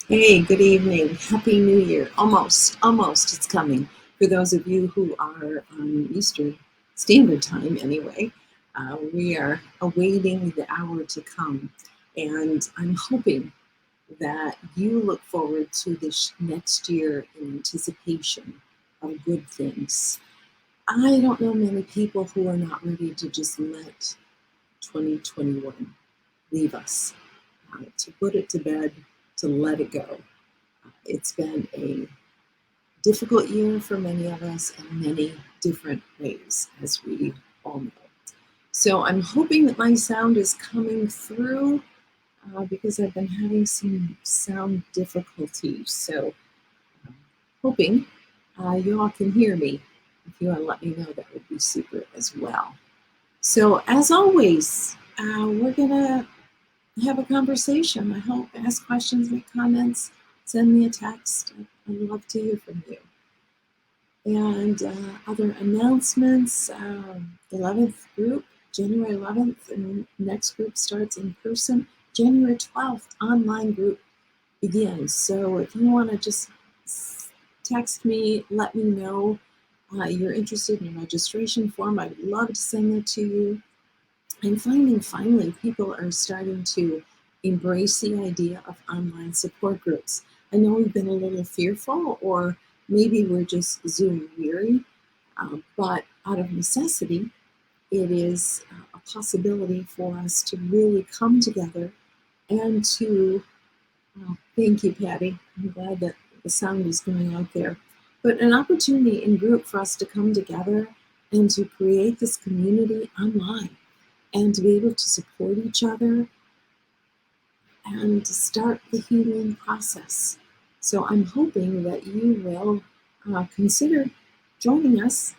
Hey, good evening. Happy New Year. Almost, it's coming. For those of you who are on Eastern Standard Time, anyway, we are awaiting the hour to come. And I'm hoping that you look forward to this next year in anticipation of good things. I don't know many people who are not ready to just let 2021 leave us, to put it to bed, to let it go. It's been a difficult year for many of us in many different ways, as we all know. So I'm hoping that my sound is coming through because I've been having some sound difficulties. So hoping you all can hear me. If you want to let me know, that would be super as well. So as always, we're going to have a conversation. I hope, ask questions, make comments, send me a text. I'd love to hear from you. And other announcements, 11th group, January 11th, and next group starts in person. January 12th, online group begins. So if you want to just text me, let me know you're interested in a registration form. I'd love to send it to you. I'm finding finally people are starting to embrace the idea of online support groups. I know we've been a little fearful, or maybe we're just Zoom weary, but out of necessity, it is a possibility for us to really come together and to, thank you, Patty. I'm glad that the sound is going out there. But an opportunity in group for us to come together and to create this community online and to be able to support each other and to start the healing process. So I'm hoping that you will consider joining us,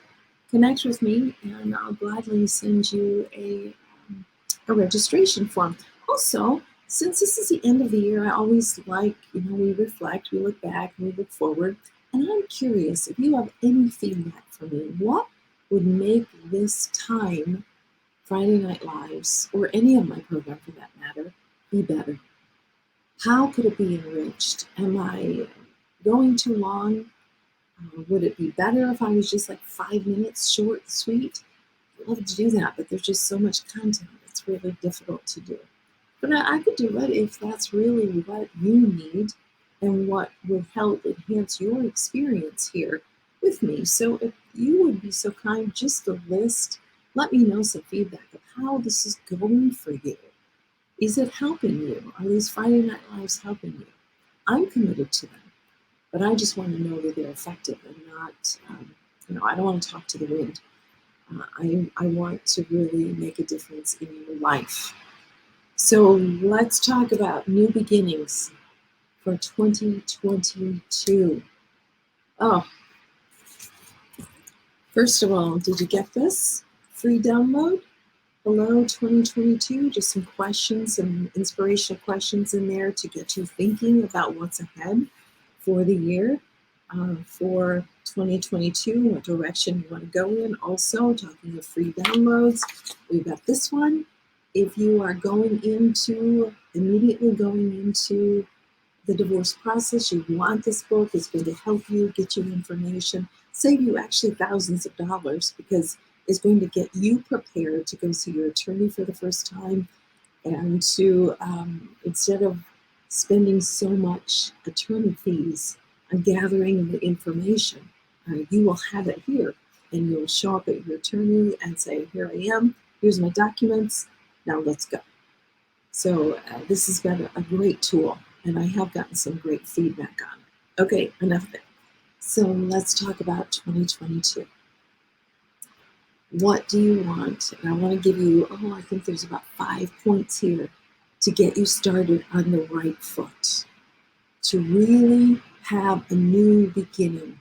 connect with me, and I'll gladly send you a registration form. Also, since this is the end of the year, I always like, we reflect, we look back, we look forward. And I'm curious if you have any feedback for me. What would make this time, Friday Night Lives, or any of my program for that matter, be better? How could it be enriched? Am I going too long? Would it be better if I was just like 5 minutes short and sweet? I'd love to do that, but there's just so much content. It's really difficult to do. But I could do it if that's really what you need and what would help enhance your experience here with me. So if you would be so kind just to let me know some feedback of how this is going for you. Is it helping you? Are these Friday Night Lives helping you? I'm committed to them, but I just want to know that they're effective and not, I don't want to talk to the wind. I want to really make a difference in your life. So let's talk about new beginnings for 2022. Oh, first of all, did you get this free download? Hello 2022, just some questions, some inspirational questions in there to get you thinking about what's ahead for the year, for 2022, what direction you want to go in. Also, talking of free downloads, we've got this one. If you are immediately going into the divorce process, you want this book. It's going to help you, get you information, save you actually thousands of dollars, because it's going to get you prepared to go see your attorney for the first time, and to, instead of spending so much attorney fees on gathering the information, you will have it here, and you'll show up at your attorney and say, here I am, here's my documents, now let's go. So this has been a great tool, and I have gotten some great feedback on it. Okay, enough of it. So let's talk about 2022. What do you want? And I want to give you, I think there's about 5 points here to get you started on the right foot, to really have a new beginning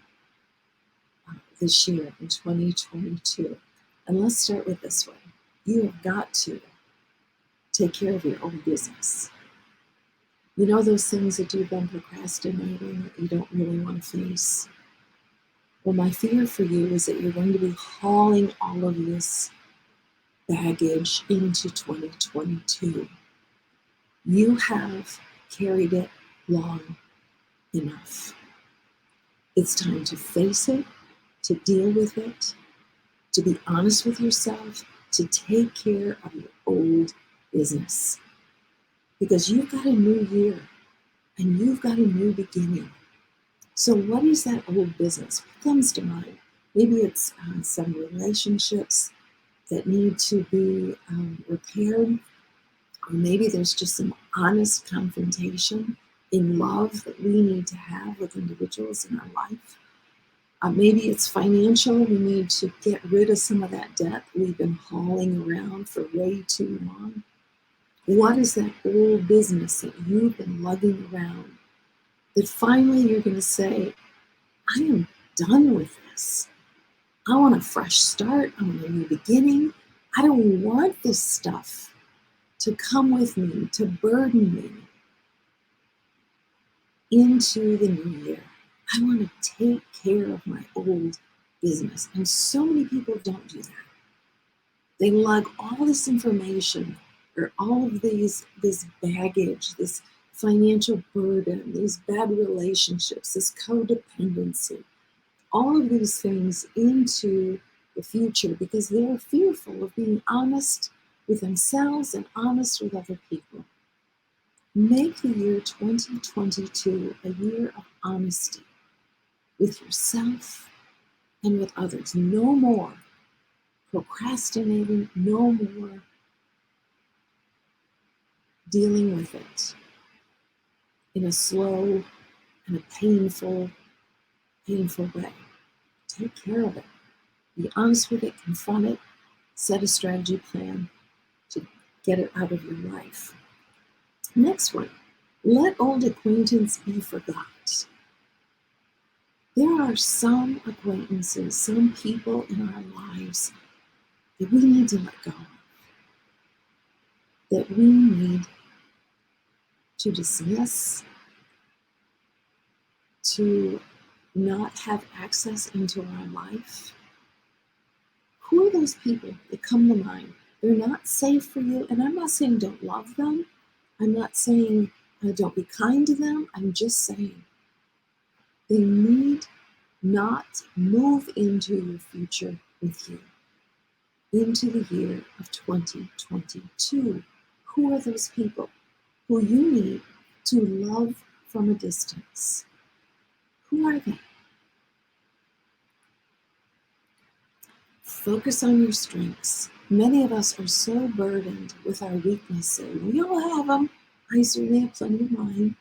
this year in 2022. And let's start with this one. You have got to take care of your own business. You know those things that you've been procrastinating that you don't really want to face? Well, my fear for you is that you're going to be hauling all of this baggage into 2022. You have carried it long enough. It's time to face it, to deal with it, to be honest with yourself, to take care of your old business. Because you've got a new year and you've got a new beginning. So what is that old business? What comes to mind? Maybe it's some relationships that need to be repaired, or maybe there's just some honest confrontation in love that we need to have with individuals in our life. Maybe it's financial. We need to get rid of some of that debt we've been hauling around for way too long. What is that old business that you've been lugging around that finally you're going to say, I am done with this. I want a fresh start. I want a new beginning. I don't want this stuff to come with me, to burden me into the new year. I want to take care of my old business. And so many people don't do that. They lug all this information or all of this baggage, this financial burden, these bad relationships, this codependency, all of these things into the future because they're fearful of being honest with themselves and honest with other people. Make the year 2022 a year of honesty with yourself and with others. No more procrastinating, no more dealing with it in a slow and a painful way. Take care of it. Be honest with it, confront it, set a strategy plan to get it out of your life. Next one, let old acquaintance be forgot. There are some acquaintances, some people in our lives that we need to let go of, that we need to dismiss, to not have access into our life. Who are those people that come to mind? They're not safe for you, and I'm not saying don't love them. I'm not saying don't be kind to them. I'm just saying they need not move into your future with you, into the year of 2022. Who are those people who you need to love from a distance? Who are they? Focus on your strengths. Many of us are so burdened with our weaknesses. We all have them. I certainly have plenty of mine.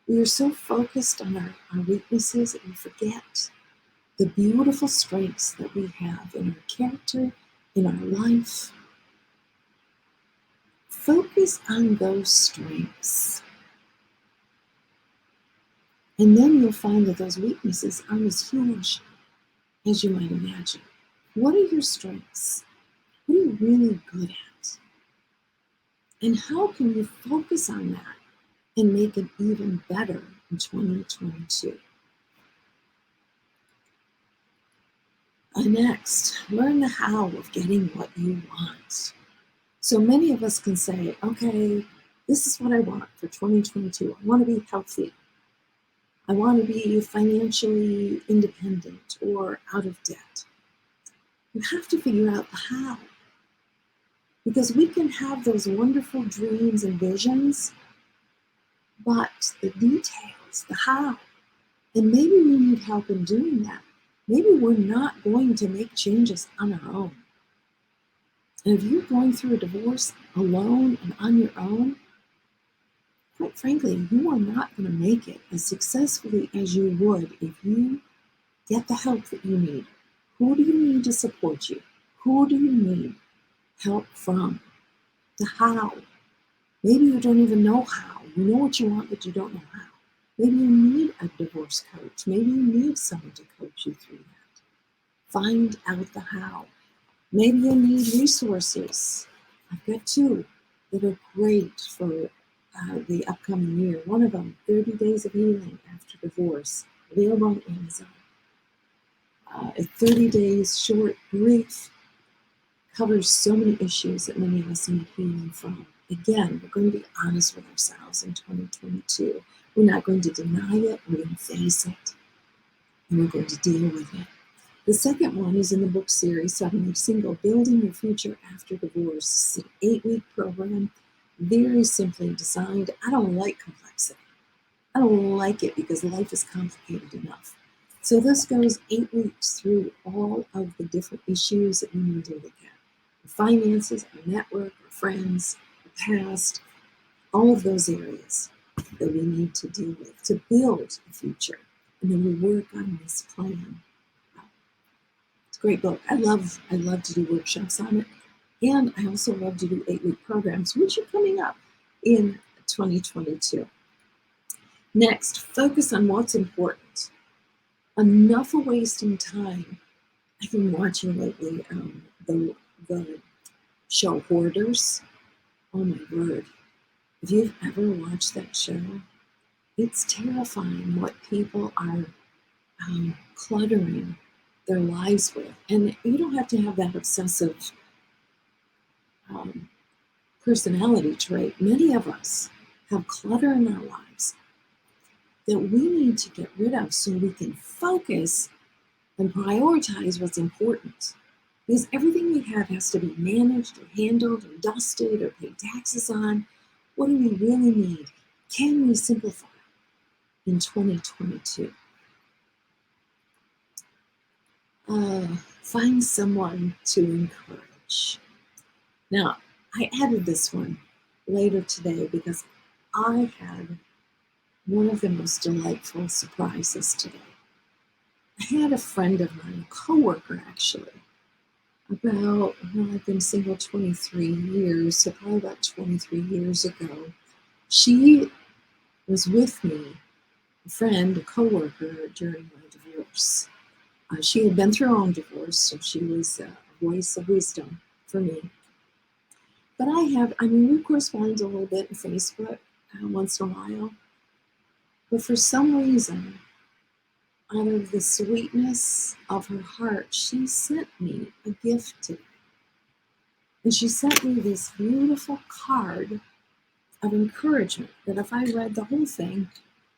We are so focused on our weaknesses that we forget the beautiful strengths that we have in our character, in our life. Focus on those strengths. And then you'll find that those weaknesses aren't as huge as you might imagine. What are your strengths? What are you really good at? And how can you focus on that and make it even better in 2022? Next, learn the how of getting what you want. So many of us can say, okay, this is what I want for 2022. I want to be healthy. I want to be financially independent or out of debt. You have to figure out the how. Because we can have those wonderful dreams and visions, but the details, the how, and maybe we need help in doing that. Maybe we're not going to make changes on our own. And if you're going through a divorce alone and on your own, quite frankly, you are not going to make it as successfully as you would if you get the help that you need. Who do you need to support you? Who do you need help from? The how. Maybe you don't even know how. You know what you want, but you don't know how. Maybe you need a divorce coach. Maybe you need someone to coach you through that. Find out the how. Maybe you need resources. I've got two that are great for the upcoming year. One of them, 30 Days of Healing After Divorce, available on Amazon. 30 days short, brief, covers so many issues that many of us need healing from. Again, we're going to be honest with ourselves in 2022. We're not going to deny it, we're going to face it, and we're going to deal with it. The second one is in the book series, Suddenly Single, Building Your Future After Divorce. It's an 8-week program, very simply designed. I don't like complexity. I don't like it because life is complicated enough. So this goes 8 weeks through all of the different issues that we need to look at. Our finances, our network, our friends, our past, all of those areas that we need to deal with to build a future. And then we work on this plan. It's a great book. I love to do workshops on it. And I also love to do 8-week programs, which are coming up in 2022. Next, focus on what's important. Enough of wasting time. I've been watching lately the show Hoarders. Oh my word. If you've ever watched that show, it's terrifying what people are cluttering their lives with. And you don't have to have that obsessive personality trait. Many of us have clutter in our lives that we need to get rid of so we can focus and prioritize what's important. Because everything we have has to be managed or handled or dusted or paid taxes on. What do we really need? Can we simplify in 2022? Find someone to encourage. Now, I added this one later today because I had one of the most delightful surprises today. I had a friend of mine, a coworker actually, I've been single 23 years, so probably about 23 years ago. She was with me, a friend, a coworker, during my divorce. She had been through her own divorce, so she was a voice of wisdom for me. But we correspond a little bit on Facebook once in a while. But for some reason, out of the sweetness of her heart, she sent me a gift today. And she sent me this beautiful card of encouragement that if I read the whole thing,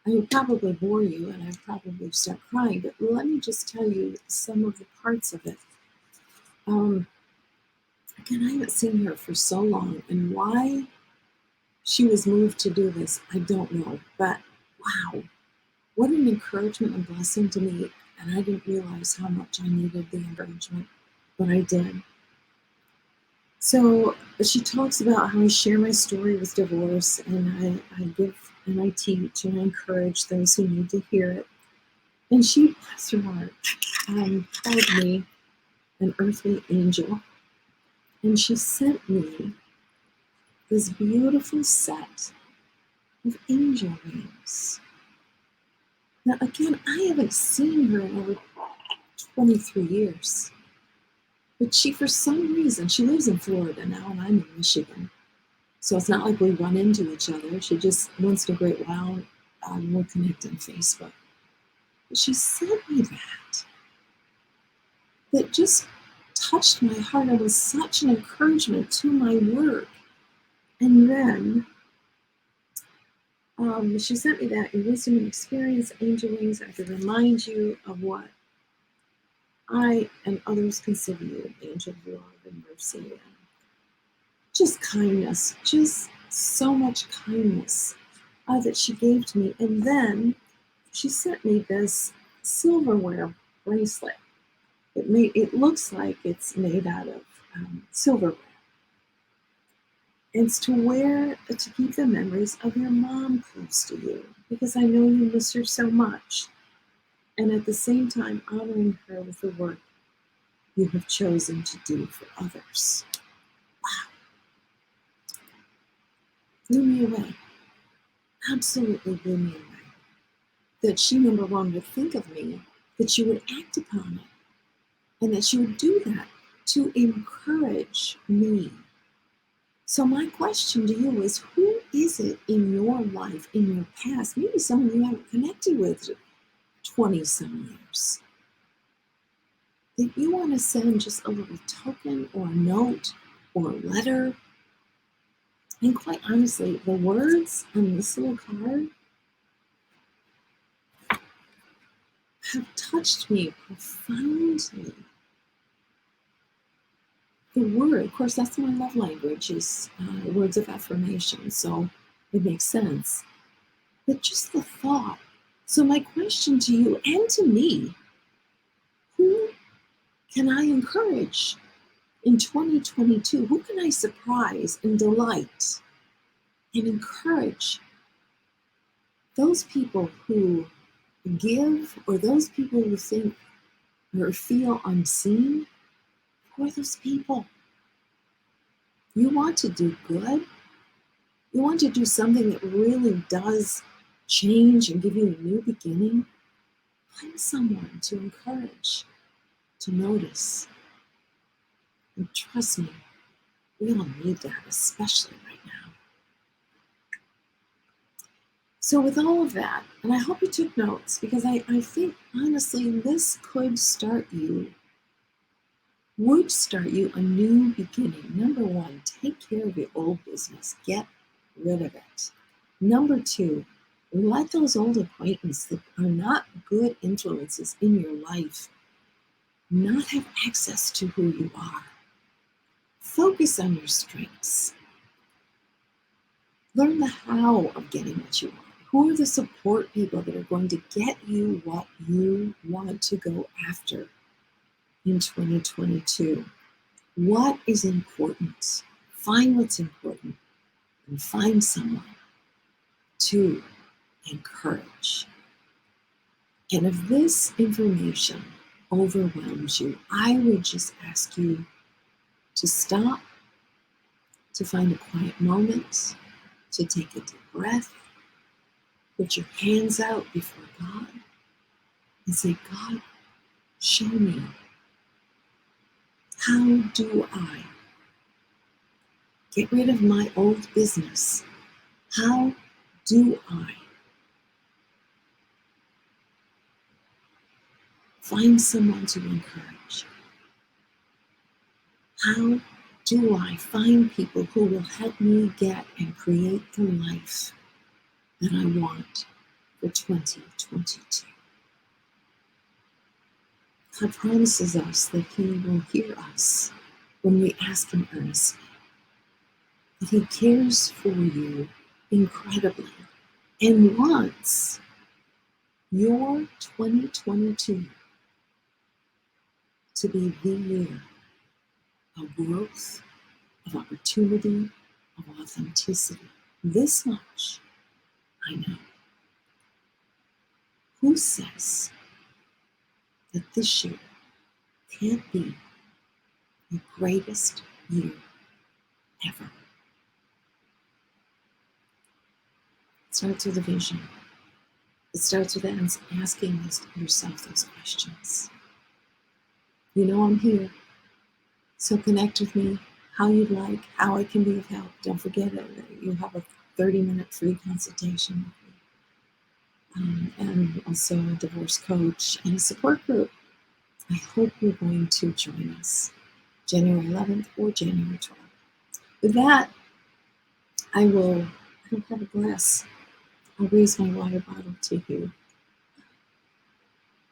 I would probably bore you and I'd probably start crying. But let me just tell you some of the parts of it. Again, I haven't seen her for so long, and why she was moved to do this, I don't know. But wow, what an encouragement and blessing to me. And I didn't realize how much I needed the encouragement, but I did. So she talks about how I share my story with divorce, and I give and I teach and I encourage those who need to hear it. And she, bless her heart, called me an earthly angel. And she sent me this beautiful set of angel wings. Now, again, I haven't seen her in over 23 years. But she, for some reason, she lives in Florida now, and I'm in Michigan. So it's not like we run into each other. She just, once in a great while, we'll connect on Facebook. But she sent me that just touched my heart. It was such an encouragement to my work. And then she sent me that in wisdom and experience, angel wings, I could remind you of what I and others consider you, an angel of love and mercy and just kindness, just so much kindness that she gave to me. And then she sent me this silverware bracelet. It looks like it's made out of silverware. It's to wear to keep the memories of your mom close to you, because I know you miss her so much. And at the same time, honoring her with the work you have chosen to do for others. Wow. Blew me away. Absolutely blew me away. That she, number one, would think of me, that she would act upon it, and that she would do that to encourage me. So my question to you is, who is it in your life, in your past, maybe someone you haven't connected with 20-some years, that you want to send just a little token or a note or a letter? And quite honestly, the words on this little card have touched me profoundly. The word, of course, that's my love language, is words of affirmation, so it makes sense. But just the thought. So my question to you and to me, who can I encourage in 2022? Who can I surprise and delight and encourage? Those people who give, or those people who think or feel unseen, who are those people? You want to do good? You want to do something that really does change and give you a new beginning? Find someone to encourage, to notice. And trust me, we all need that, especially right now. So with all of that, and I hope you took notes, because I think, honestly, this would start you a new beginning. Number one, take care of your old business. Get rid of it. Number two, let those old acquaintances that are not good influences in your life not have access to who you are. Focus on your strengths. Learn the how of getting what you want. Who are the support people that are going to get you what you want to go after in 2022? What is important? Find what's important and find someone to encourage. And if this information overwhelms you, I would just ask you to stop, to find a quiet moment, to take a deep breath, put your hands out before God and say, God, show me, how do I get rid of my old business? How do I find someone to encourage? How do I find people who will help me get and create the life that I want for 2022? God promises us that He will hear us when we ask Him earnestly, that He cares for you incredibly and wants your 2022 to be the year of growth, of opportunity, of authenticity. This much I know. Who says that this year can't be the greatest year ever? It starts with a vision. It starts with asking yourself those questions. You know I'm here, so connect with me how you'd like, how I can be of help. Don't forget that you have a 30-minute free consultation with me. And also a divorce coach and a support group. I hope you're going to join us January 11th or January 12th. With that, I will have a glass. I'll raise my water bottle to you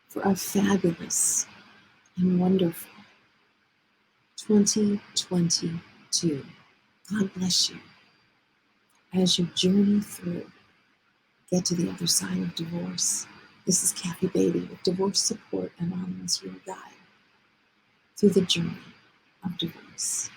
for a fabulous and wonderful 2022. God bless you as you journey through, get to the other side of divorce. This is Kathy Beatty with Divorce Support Anonymous, your guide through the journey of divorce.